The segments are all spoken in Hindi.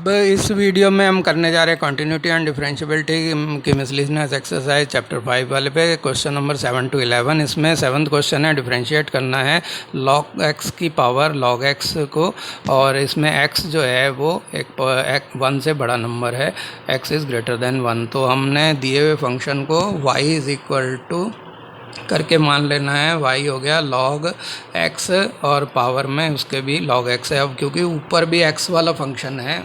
अब इस वीडियो में हम करने जा रहे हैं कंटिन्यूटी एंड डिफरेंशियबिलिटी की मिसलिनियस एक्सरसाइज चैप्टर 5 वाले पे क्वेश्चन नंबर 7 to 11। इसमें 7th क्वेश्चन है डिफरेंशिएट करना है log x की पावर log x को, और इसमें x जो है वो एक 1 से बड़ा नंबर है, x इज़ ग्रेटर देन 1। तो हमने दिए हुए फंक्शन को y इज़ इक्वल टू करके मान लेना है, y हो गया log x और पावर में उसके भी log x है। अब क्योंकि ऊपर भी x वाला फंक्शन है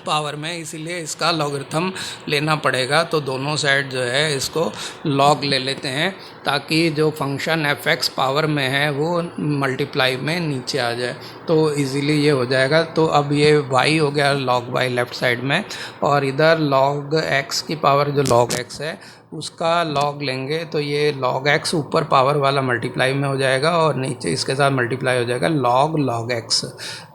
पावर में, इसीलिए इसका लॉगरिथम लेना पड़ेगा। तो दोनों साइड जो है इसको log ले लेते हैं ताकि जो फंक्शन f(x) पावर में है वो मल्टीप्लाई में नीचे आ जाए, तो इजीली ये हो जाएगा। तो अब ये y हो गया log y लेफ़्ट साइड में, और इधर log x की पावर जो log x है उसका log लेंगे तो ये log x ऊपर पावर वाला मल्टीप्लाई में हो जाएगा और नीचे इसके साथ मल्टीप्लाई हो जाएगा log x।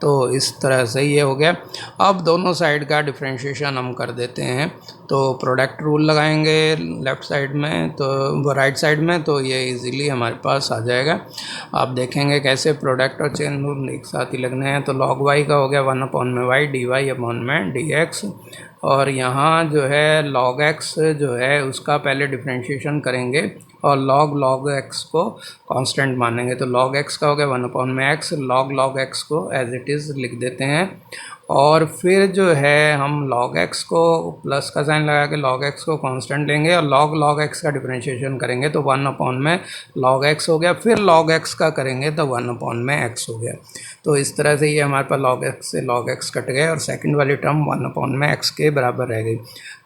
तो इस तरह से ये हो गया। अब दोनों साइड का डिफरेंशिएशन हम कर देते हैं, तो प्रोडक्ट रूल लगाएंगे लेफ़्ट साइड में तो राइट साइड में, तो ये इजीली हमारे पास आ जाएगा। आप देखेंगे कैसे प्रोडक्ट और चेन रूल एक साथ ही लगने हैं। तो log y का हो गया 1/y dy/dx, और यहाँ जो है log x जो है उसका पहले डिफरेंशिएशन करेंगे और log x को कांस्टेंट मानेंगे। तो log x का हो गया 1/x, log x को एज इट इज़ लिख देते हैं, और फिर जो है हम log x को प्लस का साइन लगा के log x को कांस्टेंट लेंगे और log x का डिफरेंशिएशन करेंगे तो 1/log x हो गया। फिर log x का करेंगे तो 1/x हो गया। तो इस तरह से ये हमारे पास log x से log x कट गए और सेकंड वाली टर्म 1/x के बराबर रह गई।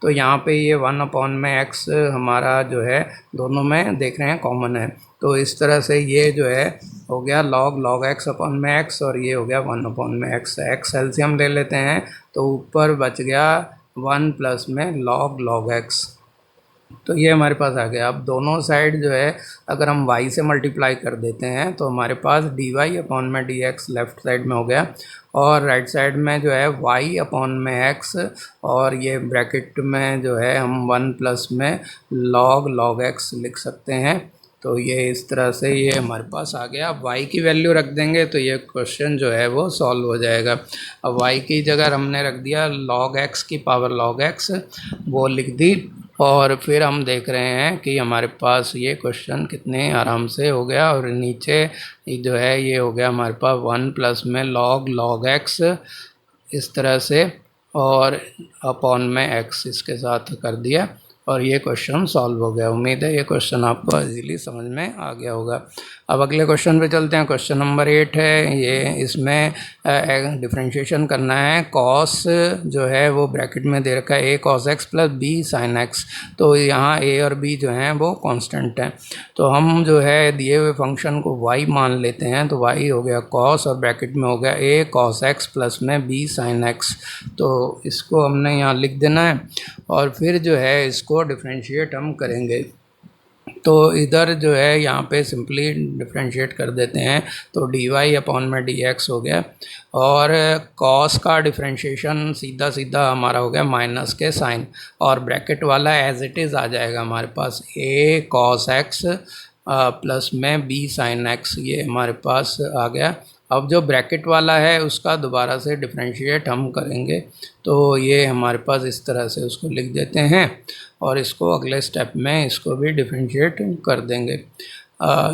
तो यहाँ पे ये 1/x हमारा जो है दोनों में देख रहे हैं कॉमन है, तो इस तरह से ये जो है हो गया log x/x और ये हो गया 1/x। x एलसीएम ले लेते हैं तो ऊपर बच गया 1 प्लस में log x, तो ये हमारे पास आ गया। अब दोनों साइड जो है अगर हम y से मल्टीप्लाई कर देते हैं तो हमारे पास dy/dx लेफ़्ट साइड में हो गया, और राइट साइड में जो है y/x, और ये ब्रैकेट में जो है हम 1 प्लस में log x लिख सकते हैं। तो ये इस तरह से ये हमारे पास आ गया। अब y की वैल्यू रख देंगे तो ये क्वेश्चन जो है वो सॉल्व हो जाएगा। अब y की जगह हमने रख दिया log x की पावर log x, वो लिख दी, और फिर हम देख रहे हैं कि हमारे पास ये क्वेश्चन कितने आराम से हो गया। और नीचे जो है ये हो गया हमारे पास 1 प्लस में log x इस तरह से, और अपॉन में x इसके साथ कर दिया, और ये क्वेश्चन सॉल्व हो गया। उम्मीद है ये क्वेश्चन आपको इजीली समझ में आ गया होगा। अब अगले क्वेश्चन पे चलते हैं। क्वेश्चन नंबर 8 है ये, इसमें डिफरेंशिएशन करना है cos जो है वो ब्रैकेट में दे रखा है a cos x plus b sin x। तो यहाँ a और b जो हैं वो कांस्टेंट हैं, तो हम जो है दिए हुए फंक्शन को y मान लेते हैं। तो y हो गया cos और ब्रैकेट में हो गया a cos x प्लस में b sin x, तो इसको हमने यहाँ लिख देना है और फिर जो है इसको डिफरेंशिएट हम करेंगे। तो इधर जो है यहाँ पे सिंपली डिफरेंशिएट कर देते हैं, तो dy/dx हो गया, और cos का डिफरेंशिएशन सीधा सीधा हमारा हो गया माइनस के साइन, और ब्रैकेट वाला एज इट इज़ आ जाएगा हमारे पास a cos x प्लस में b sin x, ये हमारे पास आ गया। अब जो ब्रैकेट वाला है उसका दोबारा से डिफरेंशिएट हम करेंगे, तो ये हमारे पास इस तरह से उसको लिख देते हैं, और इसको अगले स्टेप में इसको भी डिफरेंशिएट कर देंगे।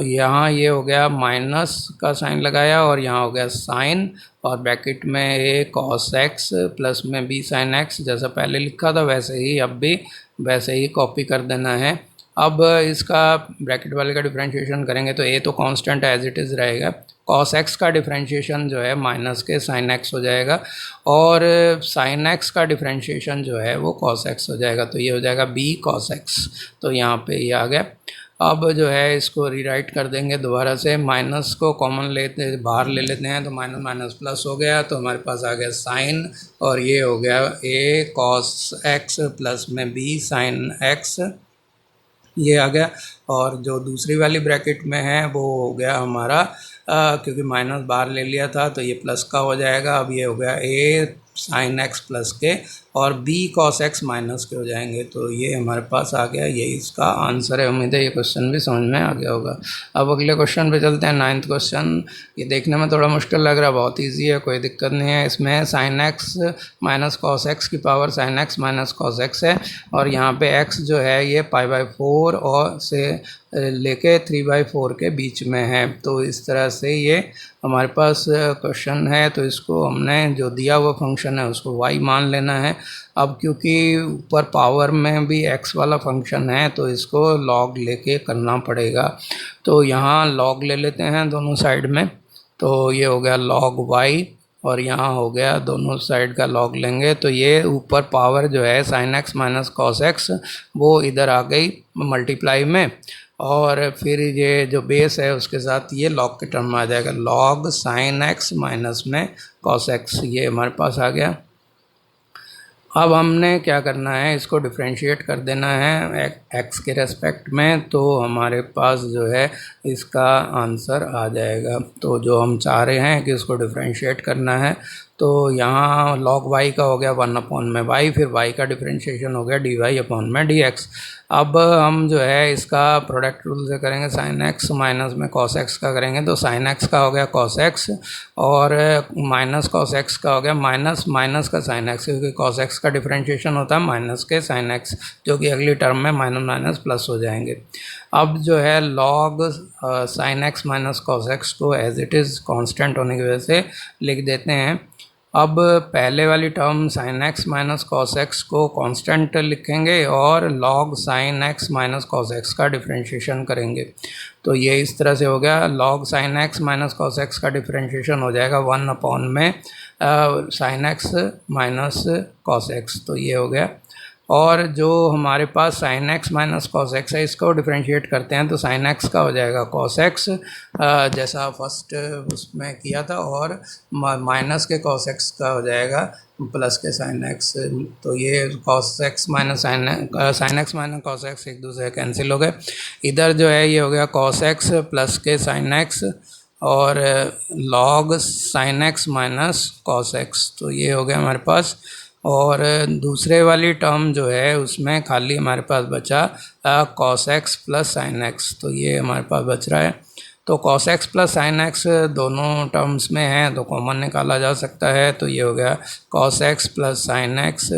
यहाँ ये हो गया माइनस का साइन लगाया और यहाँ हो गया साइन, और ब्रैकेट में a cos x प्लस में b sin x, जैसा पहले लिखा था वैसे ही अब भी वैसे ही कॉपी कर देना है। अब इसका ब्रैकेट वाले का डिफरेंशिएशन करेंगे तो a तो कांस्टेंट एज इट इज़ रहेगा, cos x का डिफरेंशिएशन जो है माइनस के sin x हो जाएगा, और sin x का डिफरेंशिएशन जो है वो cos x हो जाएगा, तो ये हो जाएगा b cos x। तो यहाँ पे ये आ गया। अब जो है इसको रीराइट कर देंगे दोबारा से, माइनस को कॉमन लेते बाहर ले लेते हैं तो माइनस माइनस प्लस हो गया, तो हमारे पास आ गया साइन, और ये हो गया a cos x प्लस में b sin x, ये आ गया। और जो दूसरी वाली ब्रैकेट में है वो हो गया हमारा क्योंकि माइनस बाहर ले लिया था तो ये प्लस का हो जाएगा। अब ये हो गया a sin x प्लस के, और b cos x माइनस के हो जाएंगे। तो ये हमारे पास आ गया, यही इसका आंसर है। उम्मीद है ये क्वेश्चन भी समझ में आ गया होगा। अब अगले क्वेश्चन पे चलते हैं, 9th क्वेश्चन। ये देखने में थोड़ा मुश्किल लग रहा है, बहुत ईजी है, कोई दिक्कत नहीं है। इसमें sin x minus cos x की power sin x minus cos x है, और यहाँ पे x जो है ये π/4 और से लेके 3/4 के बीच में है। तो इस तरह से ये हमारे पास क्वेश्चन है। तो इसको हमने जो दिया हुआ फंक्शन है उसको y मान लेना है। अब क्योंकि ऊपर पावर में भी x वाला फंक्शन है तो इसको log लेके करना पड़ेगा। तो यहाँ log ले लेते हैं दोनों साइड में। तो ये हो गया log y, और यहाँ हो गया दोनों साइड का log लेंगे। तो ये ऊपर पावर जो है sin x minus cos x वो इधर आ गई मल्टीप्लाई में, और फिर ये जो बेस है उसके साथ ये log के टर्म में आ जाएगा, log sin x माइनस में cos x, ये हमारे पास आ गया। अब हमने क्या करना है, इसको डिफरेंशिएट कर देना है x के रेस्पेक्ट में, तो हमारे पास जो है इसका आंसर आ जाएगा। तो जो हम चाह रहे हैं कि इसको डिफरेंशिएट करना है, तो यहाँ log y का हो गया 1/y, फिर y का डिफरेंशिएशन हो गया dy/dx। अब हम जो है इसका प्रोडक्ट रूल से करेंगे, sin x माइनस में cos x का करेंगे, तो sin x का हो गया cos x, और माइनस cos x का हो गया माइनस माइनस का sin x, क्योंकि cos x का डिफरेंशिएशन होता है माइनस के sin x, जो कि अगली टर्म में माइनस माइनस प्लस हो जाएंगे। अब जो है log sin x minus cos x को एज इट इज़ कांस्टेंट होने की वजह से लिख देते हैं। अब पहले वाली term sin x minus cos x को कांस्टेंट लिखेंगे और log sin x minus cos x का डिफरेंशिएशन करेंगे। तो ये इस तरह से हो गया, log sin x minus cos x का डिफरेंशिएशन हो जाएगा 1 में sin x minus cos x, तो ये हो गया। और जो हमारे पास sin x minus cos x है, इसको डिफरेंशिएट करते हैं तो sin x का हो जाएगा cos x, जैसा फर्स्ट उसमें किया था, और माइनस के cos x का हो जाएगा प्लस के sin x। तो ये cos x minus sin x minus cos x एक दूसरे कैंसिल हो गए। इधर जो है ये हो गया cos x प्लस के sin x, और log sin x minus cos x, तो ये हो गया हमारे पास। और दूसरे वाली टर्म जो है उसमें खाली हमारे पास बचा cos x plus sin x, तो ये हमारे पास बच रहा है। तो cos x plus sin x दोनों टर्म्स में है तो कॉमन निकाला जा सकता है। तो ये हो गया cos x plus sin x,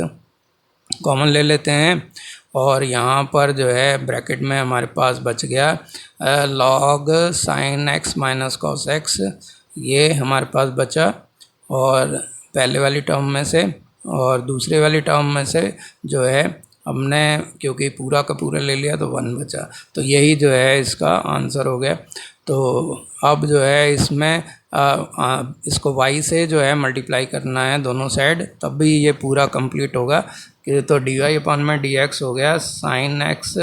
common ले लेते हैं, और यहाँ पर जो है ब्रैकेट में हमारे पास बच गया log sin x minus cos x, ये हमारे पास बचा, और पहले वाली टर्म में से और दूसरे वाली टर्म में से जो है हमने क्योंकि पूरा का पूरा ले लिया तो 1 बचा, तो यही जो है इसका आंसर हो गया। तो अब जो है इसमें इसको y से जो है मल्टीप्लाई करना है दोनों साइड, तब भी ये पूरा कंप्लीट होगा। कि तो dy/dx हो गया sin x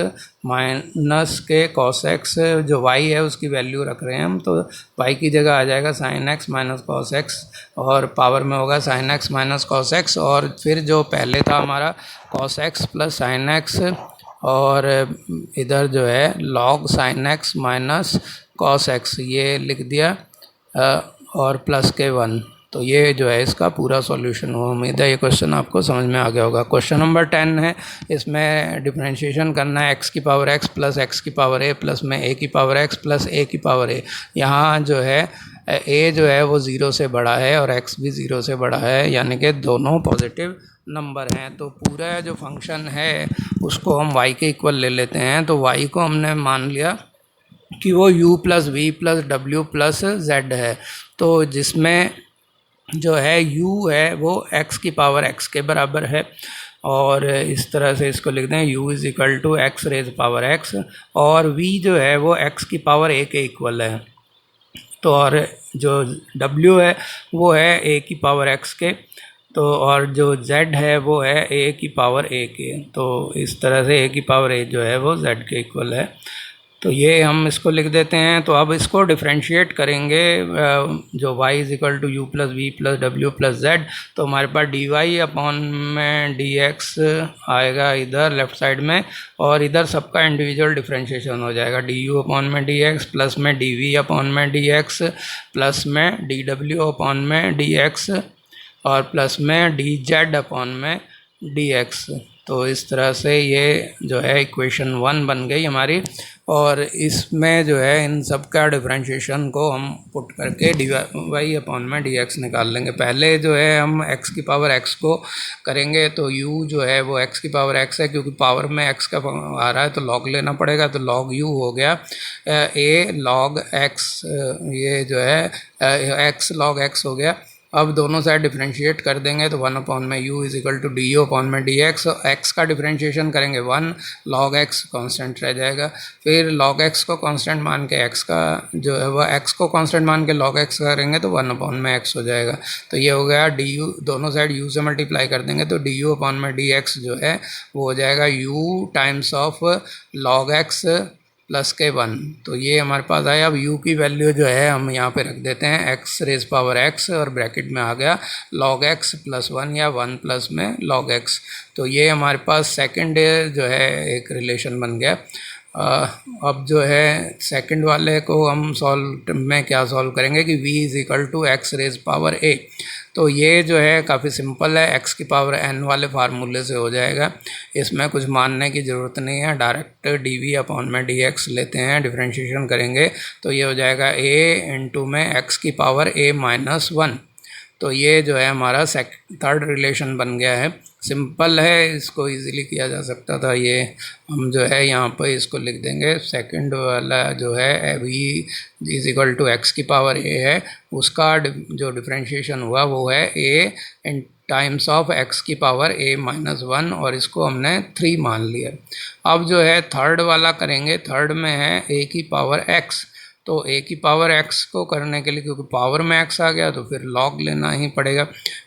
माइनस के cos x, जो y है उसकी वैल्यू रख रहे हैं हम, तो y की जगह आ जाएगा sin x minus cos x, और पावर में होगा sin x minus cos x, और फिर जो पहले था हमारा cos x plus sin x, और इधर जो है log sin x minus cos x ये लिख दिया, और प्लस के 1। तो ये जो है इसका पूरा सॉल्यूशन हो। उम्मीद है ये क्वेश्चन आपको समझ में आ गया होगा। क्वेश्चन नंबर 10 है, इसमें डिफरेंशिएशन करना है x की पावर x प्लस x की पावर a प्लस में a की पावर x प्लस a की पावर a। यहाँ जो है a जो है वो 0 से बड़ा है और x भी 0 से बड़ा है, यानी कि दोनों पॉजिटिव नंबर हैं। तो पूरा जो फंक्शन है उसको हम y के इक्वल ले लेते हैं। तो y को हमने मान लिया कि वो u plus v plus w plus z है, तो जिसमें जो है u है वो x की पावर x के बराबर है, और इस तरह से इसको लिख दें u is equal to x raise power x, और v जो है वो x की पावर a के इक्वल है। तो और जो w है वो है a की पावर x के, तो और जो z है वो है a की पावर a के। तो इस तरह से a की पावर a जो है वो z के इक्वल है। तो ये हम इसको लिख देते हैं। तो अब इसको डिफरेंशिएट करेंगे, जो y is equal to u plus v plus डब्ल्यू प्लस जेड, तो हमारे पास dy अपॉन में dx आएगा इधर लेफ़्ट साइड में, और इधर सबका इंडिविजुअल डिफरेंशिएशन हो जाएगा, du अपॉन में dx प्लस में dv अपॉन में dx प्लस में dw अपॉन में dx और प्लस में dz अपॉन में डी एक्स। तो इस तरह से ये जो है इक्वेशन 1 बन गई हमारी, और इसमें जो है इन सब का डिफरेंशिएशन को हम पुट करके डी वाई अपॉन में डी एक्स निकाल लेंगे। पहले जो है हम एक्स की पावर एक्स को करेंगे, तो यू जो है वो एक्स की पावर एक्स है, क्योंकि पावर में एक्स का आ रहा है तो लॉग लेना पड़ेगा, तो लॉग यू हो गया ए लॉग एक्स, ये जो है एक्स लॉग एक्स हो गया। अब दोनों साइड डिफरेंशिएट कर देंगे तो 1 अपॉन में u is equal to d u upon में डी एक्स। एक्स का डिफरेंशिएशन करेंगे 1, लॉग एक्स कांस्टेंट रह जाएगा। फिर लॉग एक्स को कांस्टेंट मान के एक्स का जो है वह एक्स को कांस्टेंट मान के लॉग एक्स करेंगे तो 1 अपॉन में एक्स हो जाएगा। तो ये हो गया डी यू, दोनों साइड यू से मल्टीप्लाई कर देंगे तो डी यू अपॉन में डी एक्स जो है वो हो जाएगा you times of log x plus के 1। तो ये हमारे पास आया। अब u की वैल्यू जो है हम यहाँ पे रख देते हैं x रेज पावर x, और ब्रैकेट में आ गया log x प्लस 1 या 1 प्लस में log x। तो ये हमारे पास सेकंड जो है एक रिलेशन बन गया। अब जो है सेकंड वाले को हम सॉल्व में क्या सॉल्व करेंगे कि v is equal to x raise power a। तो ये जो है काफ़ी सिंपल है, x की पावर n वाले फार्मूले से हो जाएगा, इसमें कुछ मानने की ज़रूरत नहीं है, डायरेक्ट डी वी अपॉन में डी एक्स लेते हैं, डिफरेंशिएशन करेंगे तो ये हो जाएगा a इंटू में x की पावर a माइनस 1। तो ये जो है हमारा थर्ड रिलेशन बन गया है। सिंपल है, इसको इजीली किया जा सकता था। ये हम जो है यहाँ पर इसको लिख देंगे, सेकंड वाला जो है v is equal to x की पावर a है, उसका जो डिफरेंशिएशन हुआ वो है a in times of x की पावर a माइनस 1, और इसको हमने 3 मान लिया। अब जो है थर्ड वाला करेंगे, थर्ड में है a की पावर x। तो a की पावर x को करने के लिए, क्योंकि पावर में x आ गया तो फिर log लेना ही पड़ेगा,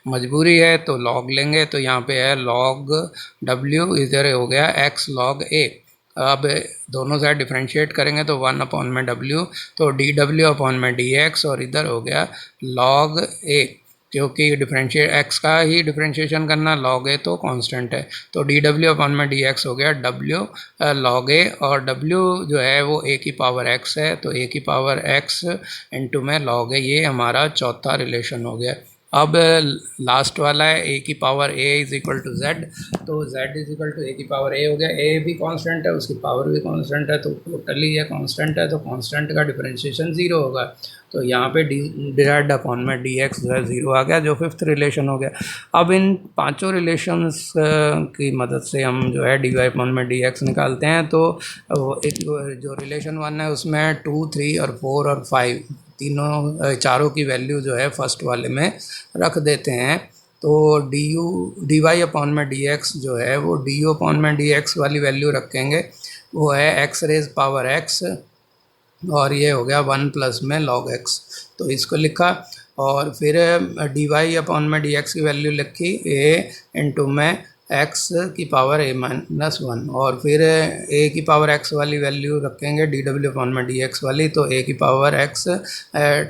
मजबूरी है तो log लेंगे। तो यहाँ पे है log w, इधर हो गया x log a। अब दोनों साइड डिफरेंशिएट करेंगे तो 1 अपॉन में w, तो डी डब्ल्यू अपॉन में डी एक्स, और इधर हो गया log a, क्योंकि डिफरेंशिएट x का ही डिफरेंशिएशन करना, log a तो कांस्टेंट है, तो डी डब्ल्यू अपॉन में डी एक्स हो गया w log a, और w जो है वो a की पावर x है, तो a की पावर x इंटू में log a, ये हमारा चौथा रिलेशन हो गया। अब लास्ट वाला है a की power a is equal to z, तो z is equal to a की पावर a हो गया। a भी कांस्टेंट है, उसकी पावर भी कांस्टेंट है, तो टोटली ये कांस्टेंट है, तो कांस्टेंट का डिफरेंशिएशन 0 होगा। तो यहाँ पे डिवाइड अपॉन में dx जो है 0 आ गया, जो फिफ्थ रिलेशन हो गया। अब इन पांचों रिलेशंस की मदद से हम जो है dy अपॉन में dx निकालते हैं। तो एक जो रिलेशन 1 है उसमें 2, 3 और 4 और 5 चारों की वैल्यू जो है फर्स्ट वाले में रख देते हैं। तो डी वाई अपॉन में डी एक्स जो है वो डी यू अपॉन में डी एक्स वाली वैल्यू रखेंगे, वो है एक्स रेज पावर एक्स, और ये हो गया 1 प्लस में log x। तो इसको लिखा, और फिर डी वाई अपॉन में डी एक्स की वैल्यू लिखी a इंटू में x की पावर a माइनस 1, और फिर a की पावर x वाली वैल्यू रखेंगे डी डब्ल्यू अपॉन में डी एक्स वाली, तो a की power x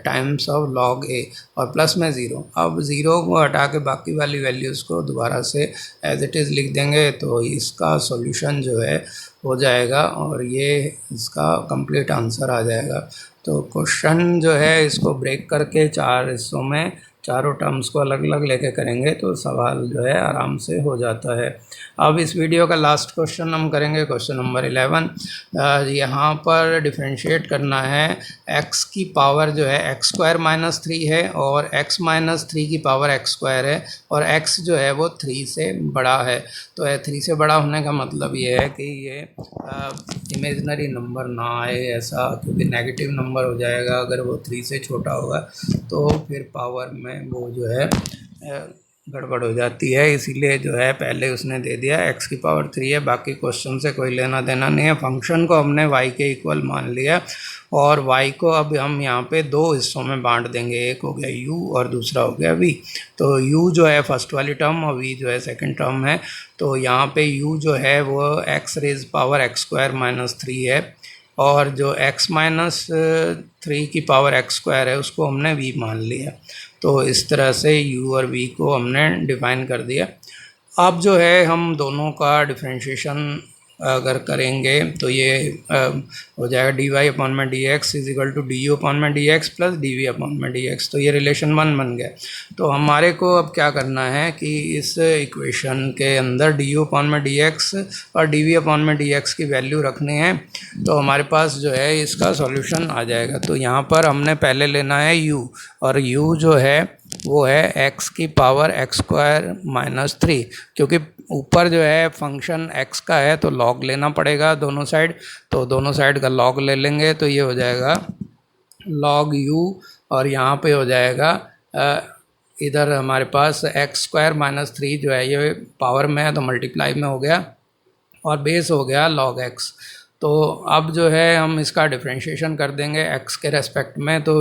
times of log a, और प्लस में 0। अब 0 को हटा के बाकी वाली वैल्यूज़ को दोबारा से एज इट इज़ लिख देंगे, तो इसका सॉल्यूशन जो है हो जाएगा, और ये इसका कंप्लीट आंसर आ जाएगा। तो क्वेश्चन जो है इसको ब्रेक करके 4 हिस्सों में चारों टर्म्स को अलग अलग लेके करेंगे तो सवाल जो है आराम से हो जाता है। अब इस वीडियो का लास्ट क्वेश्चन हम करेंगे, क्वेश्चन नंबर 11। यहाँ पर डिफरेंशिएट करना है x की पावर जो है x स्क्वायर माइनस 3 है, और x माइनस 3 की पावर x स्क्वायर है, और x जो है वो 3 से बड़ा है। तो 3 से बड़ा होने का मतलब ये है कि ये इमेजिनरी नंबर ना आए ऐसा, क्योंकि नेगेटिव नंबर हो जाएगा अगर वो 3 से छोटा होगा, तो फिर पावर में वो जो है गड़बड़ हो जाती है। इसीलिए जो है पहले उसने दे दिया x की पावर 3 है, बाकी क्वेश्चन से कोई लेना देना नहीं है। फंक्शन को हमने y के इक्वल मान लिया, और y को अब हम यहाँ पे 2 हिस्सों में बांट देंगे, एक हो गया u और दूसरा हो गया v। तो u जो है फर्स्ट वाली टर्म और v जो है सेकंड टर्म है। तो यहाँ पे u जो है वो x raise power x square minus 3 है, और जो x माइनस 3 की पावर x स्क्वायर है उसको हमने v मान लिया। तो इस तरह से u और v को हमने डिफाइन कर दिया। अब जो है हम दोनों का डिफरेंशिएशन अगर करेंगे तो ये हो जाएगा डी वाई अपॉन में d x is equal to d u upon में d x plus d v upon में डी एक्स। तो ये रिलेशन 1 बन गया। तो हमारे को अब क्या करना है कि इस इक्वेशन के अंदर डी यू अपॉन में डी एक्स और डी वी अपॉन में डी एक्स की वैल्यू रखनी है, तो हमारे पास जो है इसका सॉल्यूशन आ जाएगा। तो यहाँ पर हमने पहले लेना है u, और u जो है वो है x की पावर x स्क्वायर माइनस 3, क्योंकि ऊपर जो है फंक्शन x का है तो log लेना पड़ेगा दोनों साइड। तो दोनों साइड का log ले लेंगे तो ये हो जाएगा log u, और यहाँ पे हो जाएगा इधर हमारे पास x स्क्वायर माइनस 3 जो है ये पावर में है तो मल्टीप्लाई में हो गया, और बेस हो गया log x। तो अब जो है हम इसका डिफरेंशिएशन कर देंगे x के रेस्पेक्ट में, तो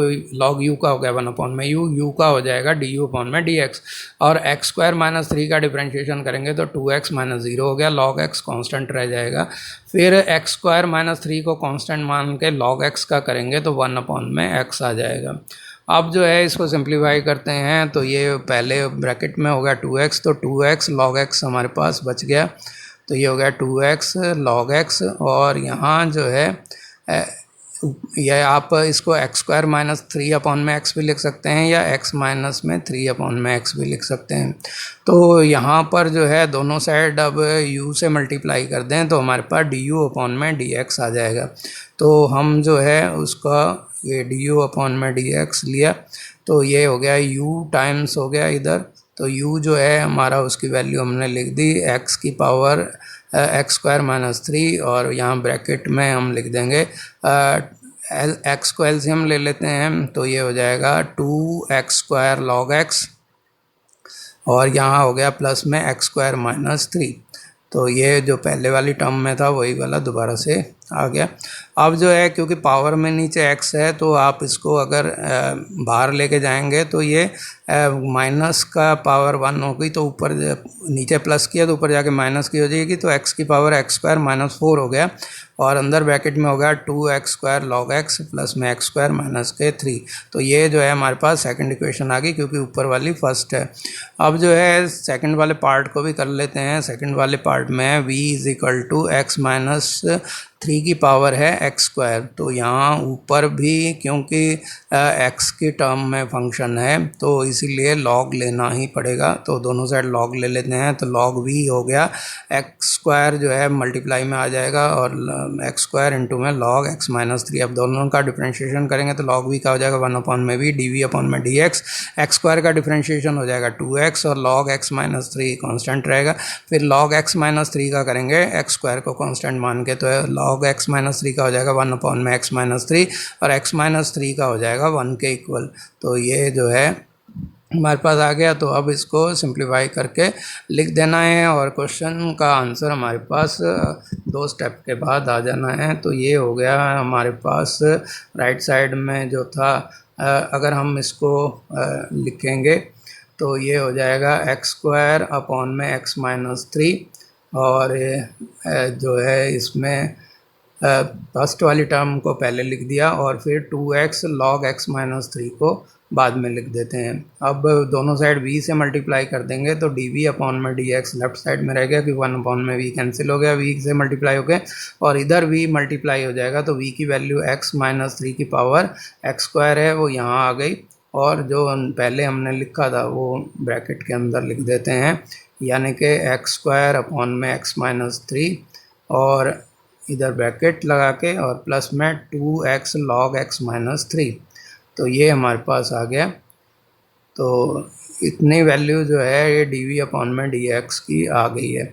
log u का हो गया 1 अपॉन में u का हो जाएगा डी यू अपॉन में डी एक्स, और x स्क्वायर माइनस 3 का डिफरेंशिएशन करेंगे तो 2x माइनस 0 हो गया, log x कांस्टेंट रह जाएगा। फिर x स्क्वायर माइनस 3 को कांस्टेंट मान के log x का करेंगे तो 1 अपॉन में x आ जाएगा। अब जो है इसको सिंप्लीफाई करते हैं तो ये पहले ब्रैकेट में हो गया 2x, तो 2x log x हमारे पास बच गया, तो ये हो गया 2x log x, और यहाँ जो है यह आप इसको x स्क्वायर माइनस 3 अपॉन में x भी लिख सकते हैं या x माइनस में 3 अपॉन में x भी लिख सकते हैं। तो यहाँ पर जो है दोनों साइड अब u से मल्टीप्लाई कर दें तो हमारे पास डी यू अपॉन में डी एक्स आ जाएगा। तो हम जो है उसका ये डी यू अपॉन में डी एक्स लिया, तो ये हो गया u टाइम्स हो गया इधर, तो u जो है हमारा उसकी वैल्यू हमने लिख दी x की पावर x स्क्वायर माइनस 3, और यहाँ ब्रैकेट में हम लिख देंगे x को एलसीएम ले लेते हैं तो ये हो जाएगा 2x स्क्वायर log x, और यहाँ हो गया प्लस में x स्क्वायर माइनस 3। तो ये जो पहले वाली टर्म में था वही वाला दोबारा से आ गया। अब जो है क्योंकि पावर में नीचे x है तो आप इसको अगर बाहर लेके जाएंगे तो ये माइनस का पावर 1 होगी, तो ऊपर नीचे प्लस किया तो ऊपर जाके माइनस की हो जाएगी, तो x की पावर x स्क्वायर माइनस 4 हो गया, और अंदर ब्रैकेट में हो गया 2x square log x plus में x स्क्वायर माइनस के 3। तो ये जो है हमारे पास सेकंड इक्वेशन आ गई क्योंकि ऊपर वाली फर्स्ट है। अब जो है सेकंड वाले पार्ट को भी कर लेते हैं। सेकंड वाले पार्ट में v is equal to x minus 3 की पावर है x स्क्वायर, तो यहाँ ऊपर भी क्योंकि x की टर्म में फंक्शन है तो इसीलिए log लेना ही पड़ेगा, तो दोनों साइड log ले लेते हैं, तो log v हो गया x स्क्वायर जो है मल्टीप्लाई में आ जाएगा और x स्क्वायर इंटू में log x माइनस 3। अब दोनों का डिफरेंशिएशन करेंगे तो log v का हो जाएगा 1 अपॉन में v डी वी अपॉन में डी एक्स, एक्स स्क्वायर का डिफरेंशिएशन हो जाएगा 2x और log x माइनस 3 कॉन्स्टेंट रहेगा। फिर log x माइनस 3 का करेंगे x स्क्वायर को कॉन्स्टेंट मान के, तो log x माइनस 3 का हो जाएगा 1 अपॉन में x माइनस 3, और x माइनस 3 का हो जाएगा 1 के इक्वल। तो ये जो है हमारे पास आ गया। तो अब इसको सिंप्लीफाई करके लिख देना है, और क्वेश्चन का आंसर हमारे पास 2 स्टेप के बाद आ जाना है। तो ये हो गया हमारे पास राइट साइड में जो था, अगर हम इसको लिखेंगे तो ये हो जाएगा एक्स स्क्वायर अपॉन में x माइनस 3, और जो है इसमें फर्स्ट वाली टर्म को पहले लिख दिया और फिर 2x log x माइनस 3 को बाद में लिख देते हैं। अब दोनों साइड v से मल्टीप्लाई कर देंगे तो dv अपॉन में dx लेफ्ट साइड में रह गया कि 1 अपॉन में v कैंसिल हो गया, v से मल्टीप्लाई हो गया और इधर v मल्टीप्लाई हो जाएगा, तो v की वैल्यू x माइनस 3 की पावर x स्क्वायर है वो यहाँ आ गई, और जो पहले हमने लिखा था वो ब्रैकेट के अंदर लिख देते हैं, यानी कि एक्स स्क्वायर अपॉन में x माइनस 3 और इधर ब्रैकेट लगा के और प्लस में 2x log x माइनस 3। तो ये हमारे पास आ गया। तो इतनी वैल्यू जो है ये डी अपॉन में डी एक्स की आ गई है।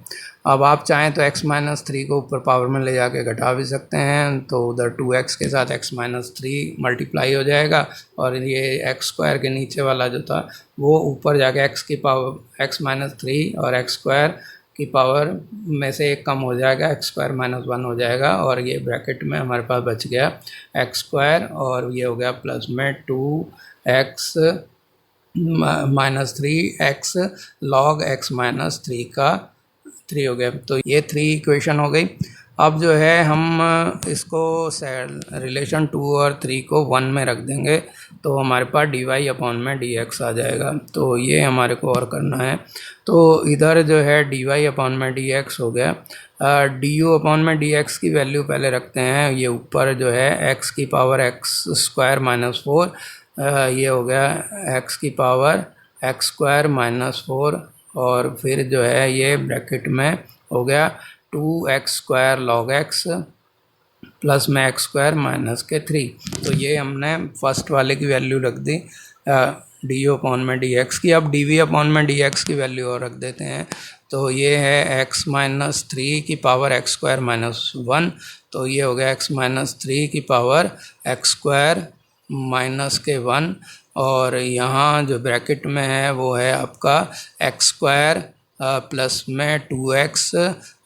अब आप चाहें तो x माइनस 3 को ऊपर पावर में ले जाके घटा भी सकते हैं, तो उधर 2x के साथ x माइनस 3 मल्टीप्लाई हो जाएगा, और ये x स्क्वायर के नीचे वाला जो था वो ऊपर जाके x की पावर x माइनस 3 और x स्क्वायर की पावर में से एक कम हो जाएगा, x स्क्वायर माइनस 1 हो जाएगा, और ये ब्रैकेट में हमारे पास बच गया x स्क्वायर, और ये हो गया प्लस में 2x minus 3x log x minus 3 का 3 हो गया। तो ये 3 इक्वेशन हो गई। अब जो है हम इसको रिलेशन 2 और 3 को 1 में रख देंगे तो हमारे पास dy अपॉन में dx आ जाएगा। तो ये हमारे को और करना है। तो इधर जो है dy अपॉन में dx हो गया। du अपॉन में dx की वैल्यू पहले रखते हैं। ये ऊपर जो है x की पावर x स्क्वायर माइनस 4, ये हो गया x की पावर x स्क्वायर माइनस 4, और फिर जो है ये ब्रैकेट में हो गया 2x square log x plus में x स्क्वायर माइनस के 3। तो ये हमने फर्स्ट वाले की वैल्यू रख दी डी अपॉन में डी एक्स की। अब डी वी अपॉन में डी एक्स की वैल्यू और रख देते हैं। तो ये है x माइनस 3 की पावर x स्क्वायर माइनस 1। तो ये हो गया x माइनस 3 की पावर x स्क्वायर माइनस के 1, और यहाँ जो ब्रैकेट में है वो है आपका x स्क्वायर प्लस में 2x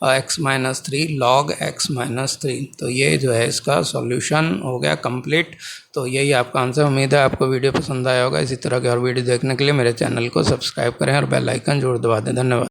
x minus 3 log x minus 3। तो ये जो है इसका सॉल्यूशन हो गया कंप्लीट। तो यही आपका आंसर। उम्मीद है आपको वीडियो पसंद आया होगा। इसी तरह के और वीडियो देखने के लिए मेरे चैनल को सब्सक्राइब करें और बेल आइकन जरूर दबा दें। धन्यवाद।